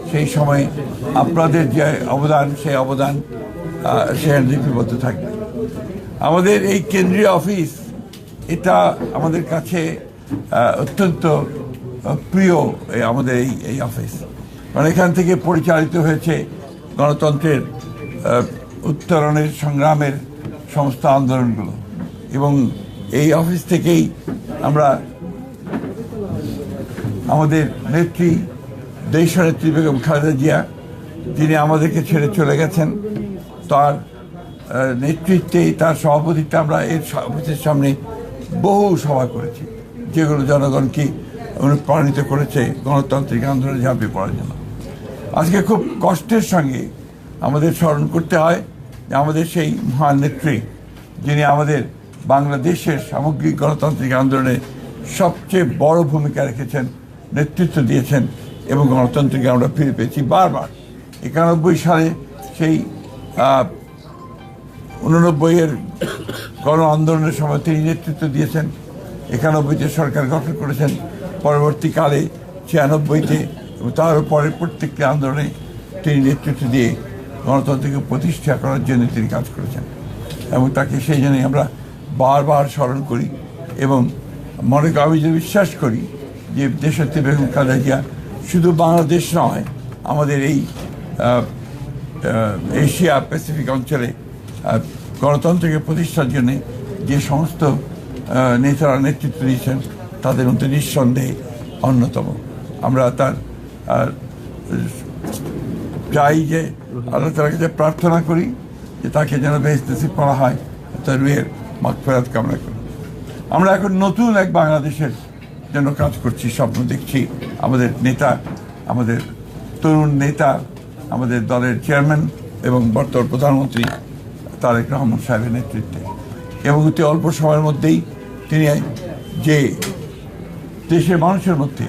সেই সময় আপনাদের যে অবদান সেই অবদান সেখানে লিপিবদ্ধ থাকবে। আমাদের এই কেন্দ্রীয় অফিস এটা আমাদের কাছে অত্যন্ত প্রিয়। আমাদের এই অফিস, কারণ এখান থেকে পরিচালিত হয়েছে গণতন্ত্রের উত্তরণের সংগ্রামের সমস্ত আন্দোলনগুলো, এবং এই অফিস থেকেই আমরা আমাদের নেত্রী দেশনেত্রী বেগম খালেদা জিয়া, যিনি আমাদেরকে ছেড়ে চলে গেছেন, তার নেতৃত্বে, তার সভাপতিত্বে আমরা এর অফিসের সামনে বহু সভা করেছি, যেগুলো জনগণকে অনুপ্রাণিত করেছে গণতান্ত্রিক আন্দোলনে ঝাঁপিয়ে পড়ার জন্য। আজকে খুব কষ্টের সঙ্গে আমাদের স্মরণ করতে হয় যে আমাদের সেই মহান নেত্রী, যিনি আমাদের বাংলাদেশের সামগ্রিক গণতান্ত্রিক আন্দোলনে সবচেয়ে বড় ভূমিকা রেখেছেন, নেতৃত্ব দিয়েছেন, এবং গণতন্ত্রকে আমরা ফিরে পেয়েছি বারবার। 91 সালে সেই 89-এর গণ আন্দোলনের সময় তিনি নেতৃত্ব দিয়েছেন, 91-তে সরকার গঠন করেছেন, পরবর্তীকালে 96-তে এবং তারও পরের প্রত্যেকটি আন্দোলনে তিনি নেতৃত্ব দিয়ে গণতন্ত্রকে প্রতিষ্ঠা করার জন্য তিনি কাজ করেছেন, এবং তাকে সেই জন্যই আমরা বারবার স্মরণ করি। এবং আমি যে বিশ্বাস করি যে দেশনেত্রী বেগম খালেদা জিয়া শুধু বাংলাদেশ নয়, আমাদের এই এশিয়া প্যাসিফিক অঞ্চলে গণতন্ত্রকে প্রতিষ্ঠার জন্য যে সমস্ত নেতারা নেতৃত্ব দিয়েছেন, তাদের মধ্যে নিঃসন্দেহে অন্যতম। আমরা তার চাই যে আল্লাহ তাআলার কাছে প্রার্থনা করি যে তাকে যেন বেহেশত নসিব করা হয়, তার রুহের মাগফিরাত কামনা করি। আমরা এখন নতুন এক বাংলাদেশের জন্য কাজ করছি, স্বপ্ন দেখছি। আমাদের নেতা, আমাদের তরুণ নেতা, আমাদের দলের চেয়ারম্যান এবং বর্তমান প্রধানমন্ত্রী তারেক রহমান সাহেবের নেতৃত্বে, এবং অতি অল্প সময়ের মধ্যেই তিনি যে দেশের মানুষের মধ্যে